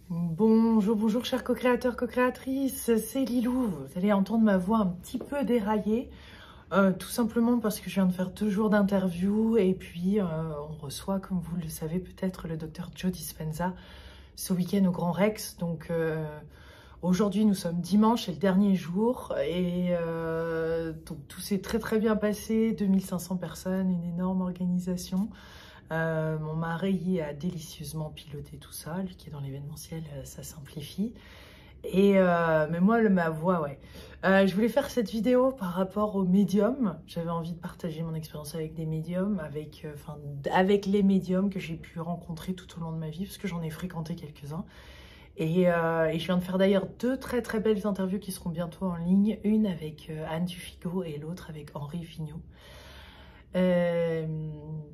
Bonjour, bonjour chers co-créateurs, co-créatrices, c'est Lilou. Vous allez entendre ma voix un petit peu déraillée, tout simplement parce que je viens de faire 2 jours d'interview et puis on reçoit, comme vous le savez peut-être, le docteur Joe Dispenza ce week-end au Grand Rex. Donc aujourd'hui nous sommes dimanche, c'est le dernier jour et donc tout s'est très très bien passé, 2500 personnes, une énorme organisation. Mon mari a délicieusement piloté tout ça, lui qui est dans l'événementiel, ça simplifie. Mais moi, ma voix, ouais. Je voulais faire cette vidéo par rapport aux médiums. J'avais envie de partager mon expérience avec des médiums, avec les médiums que j'ai pu rencontrer tout au long de ma vie, parce que j'en ai fréquenté quelques-uns. Et je viens de faire d'ailleurs 2 très très belles interviews qui seront bientôt en ligne, une avec Anne Duffigo et l'autre avec Henri Vigneault.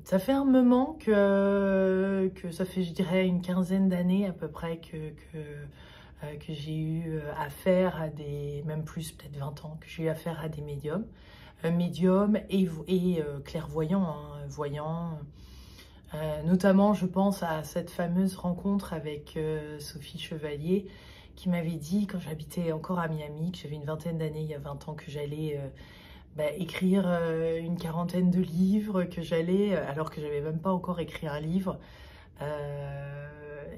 Ça fait un moment que ça fait, je dirais, une quinzaine d'années à peu près que j'ai eu affaire à des, même plus, peut-être 20 ans, que j'ai eu affaire à des médiums. Médiums et clairvoyants, hein, voyants. Notamment, je pense à cette fameuse rencontre avec Sophie Chevalier, qui m'avait dit, quand j'habitais encore à Miami, que j'avais une vingtaine d'années, il y a 20 ans, que j'allais écrire une quarantaine de livres, que j'allais, alors que j'avais même pas encore écrit un livre.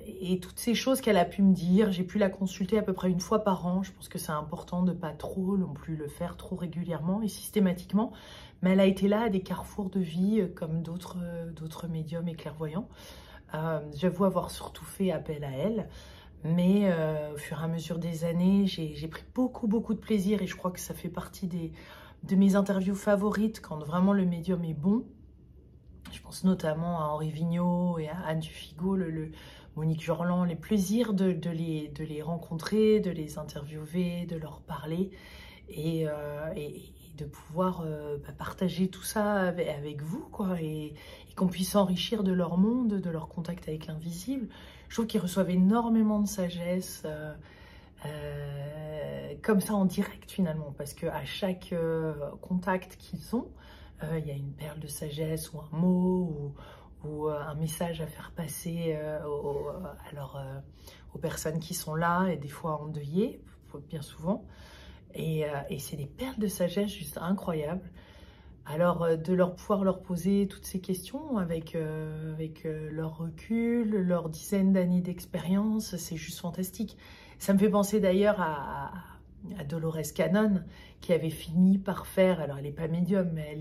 Et toutes ces choses qu'elle a pu me dire, j'ai pu la consulter à peu près une fois par an. Je pense que c'est important de pas trop non plus le faire trop régulièrement et systématiquement. Mais elle a été là à des carrefours de vie comme d'autres médiums et clairvoyants. J'avoue avoir surtout fait appel à elle. Mais au fur et à mesure des années, j'ai pris beaucoup de plaisir et je crois que ça fait partie de mes interviews favorites quand vraiment le médium est bon. Je pense notamment à Henri Vigneault et à Anne Duffigo, Monique Jorland, les plaisirs de les rencontrer, de les interviewer, de leur parler et de pouvoir partager tout ça avec vous, quoi, et qu'on puisse s'enrichir de leur monde, de leur contact avec l'invisible. Je trouve qu'ils reçoivent énormément de sagesse comme ça en direct finalement, parce qu'à chaque contact qu'ils ont, il y a une perle de sagesse ou un mot ou un message à faire passer aux personnes qui sont là et des fois endeuillées, bien souvent. Et c'est des perles de sagesse juste incroyables. Alors de pouvoir leur poser toutes ces questions avec leur recul, leurs dizaines d'années d'expérience, c'est juste fantastique. Ça me fait penser d'ailleurs à Dolores Cannon, qui avait fini par faire, alors elle n'est pas médium, mais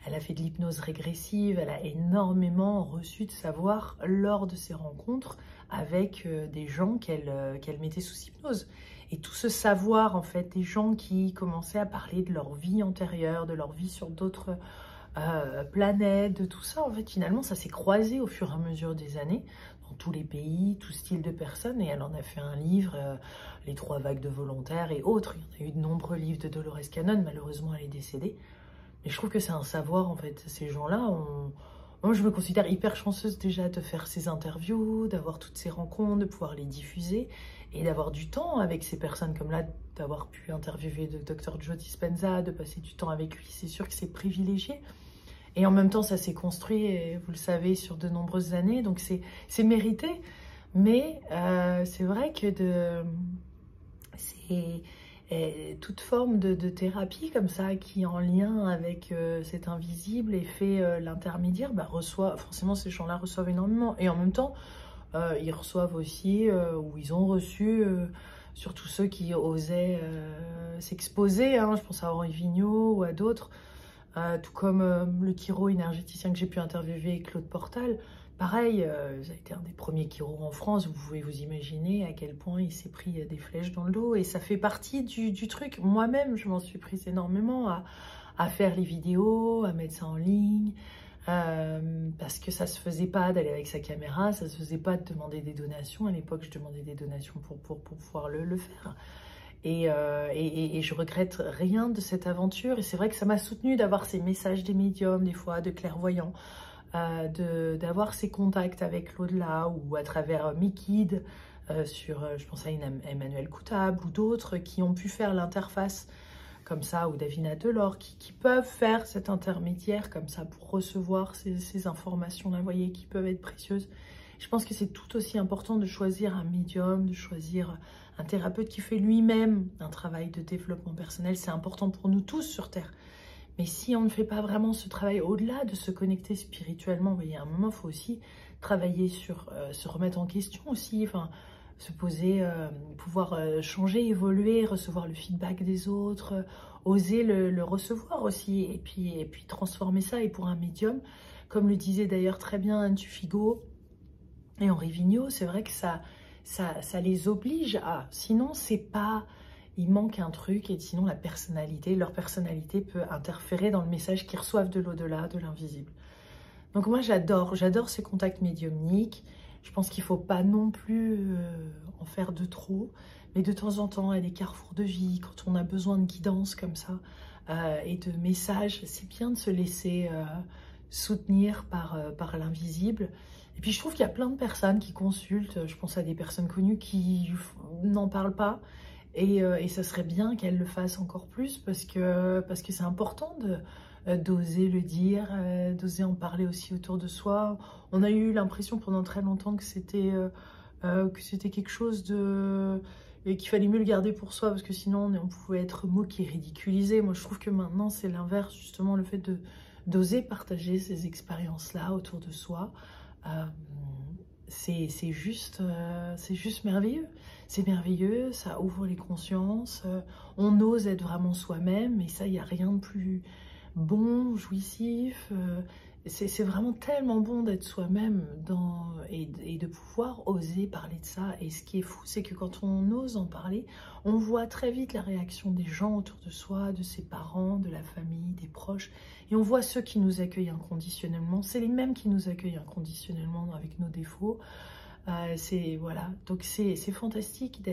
elle a fait de l'hypnose régressive, elle a énormément reçu de savoir lors de ses rencontres avec des gens qu'elle mettait sous hypnose. Et tout ce savoir, en fait, des gens qui commençaient à parler de leur vie antérieure, de leur vie sur d'autres planètes, de tout ça, en fait, finalement, ça s'est croisé au fur et à mesure des années, dans tous les pays, tout style de personnes, et elle en a fait un livre, Les 3 vagues de volontaires et autres. Il y en a eu de nombreux livres de Dolores Cannon, malheureusement, elle est décédée. Mais je trouve que c'est un savoir, en fait, ces gens-là, moi, je me considère hyper chanceuse déjà de faire ces interviews, d'avoir toutes ces rencontres, de pouvoir les diffuser et d'avoir du temps avec ces personnes comme là, d'avoir pu interviewer le Dr Joe Dispenza, de passer du temps avec lui. C'est sûr que c'est privilégié. Et en même temps, ça s'est construit, vous le savez, sur de nombreuses années. Donc, c'est mérité. Mais c'est vrai que toute forme de thérapie comme ça, qui est en lien avec cet invisible et fait l'intermédiaire, forcément ces gens-là reçoivent énormément. Et en même temps, ils reçoivent aussi, ou ils ont reçu, surtout ceux qui osaient s'exposer, hein, je pense à Henri Vigneault ou à d'autres, tout comme le chiro énergéticien que j'ai pu interviewer, Claude Portal. Pareil, ça a été un des premiers chiros en France, vous pouvez vous imaginer à quel point il s'est pris des flèches dans le dos. Et ça fait partie du truc. Moi-même, je m'en suis prise énormément à faire les vidéos, à mettre ça en ligne, parce que ça se faisait pas d'aller avec sa caméra, ça se faisait pas de demander des donations. À l'époque, je demandais des donations pour pouvoir le faire. Et je regrette rien de cette aventure. Et c'est vrai que ça m'a soutenue d'avoir ces messages des médiums, des fois, de clairvoyants, d'avoir ces contacts avec l'au-delà ou à travers Mikid, je pense à Emmanuel Coutable ou d'autres qui ont pu faire l'interface comme ça, ou Davina Delors, qui peuvent faire cet intermédiaire comme ça pour recevoir ces informations-là, vous voyez, qui peuvent être précieuses. Je pense que c'est tout aussi important de choisir un médium, de choisir un thérapeute qui fait lui-même un travail de développement personnel. C'est important pour nous tous sur Terre. Mais si on ne fait pas vraiment ce travail au-delà de se connecter spirituellement, vous voyez, à un moment, il faut aussi travailler sur se remettre en question aussi, enfin, se poser, pouvoir changer, évoluer, recevoir le feedback des autres, oser le recevoir aussi, et puis transformer ça. Et pour un médium, comme le disait d'ailleurs très bien Anne Tuffigo et Henri Vigneault, c'est vrai que ça les oblige à, sinon c'est pas... Il manque un truc et sinon leur personnalité peut interférer dans le message qu'ils reçoivent de l'au-delà, de l'invisible. Donc moi j'adore ces contacts médiumniques. Je pense qu'il ne faut pas non plus en faire de trop, mais de temps en temps, à des carrefours de vie, quand on a besoin de guidance comme ça et de messages, c'est bien de se laisser soutenir par l'invisible. Et puis je trouve qu'il y a plein de personnes qui consultent, je pense à des personnes connues qui n'en parlent pas, et ça serait bien qu'elles le fassent encore plus parce que c'est important d'oser le dire, d'oser en parler aussi autour de soi. On a eu l'impression pendant très longtemps que c'était quelque chose et qu'il fallait mieux le garder pour soi parce que sinon on pouvait être moqué, ridiculisé. Moi je trouve que maintenant c'est l'inverse, justement, le fait d'oser partager ces expériences-là autour de soi. C'est juste merveilleux. C'est merveilleux, ça ouvre les consciences, on ose être vraiment soi-même, et ça, il n'y a rien de plus bon, jouissif. C'est vraiment tellement bon d'être soi-même et de pouvoir oser parler de ça. Et ce qui est fou, c'est que quand on ose en parler, on voit très vite la réaction des gens autour de soi, de ses parents, de la famille, des proches. Et on voit ceux qui nous accueillent inconditionnellement. C'est les mêmes qui nous accueillent inconditionnellement avec nos défauts. Voilà, donc c'est fantastique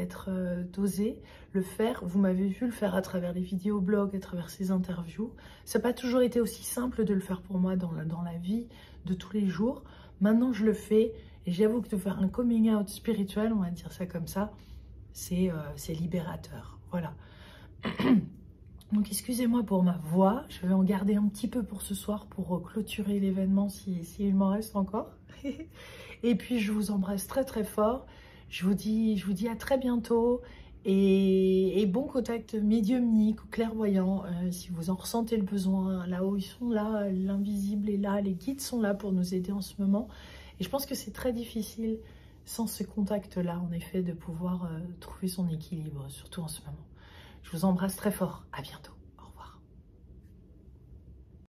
d'oser le faire. Vous m'avez vu le faire à travers les vidéos blogs, à travers ces interviews. Ça n'a pas toujours été aussi simple de le faire pour moi dans la vie de tous les jours. Maintenant je le fais, et j'avoue que de faire un coming out spirituel, on va dire ça comme ça, c'est libérateur. Voilà. Donc excusez-moi pour ma voix, je vais en garder un petit peu pour ce soir pour clôturer l'événement si m'en reste encore. Et puis je vous embrasse très très fort, je vous dis à très bientôt, et bon contact médiumnique ou clairvoyant si vous en ressentez le besoin. Là-haut ils sont là, l'invisible est là, les guides sont là pour nous aider en ce moment, et je pense que c'est très difficile sans ce contact-là en effet de pouvoir trouver son équilibre, surtout en ce moment. Je vous embrasse très fort, à bientôt.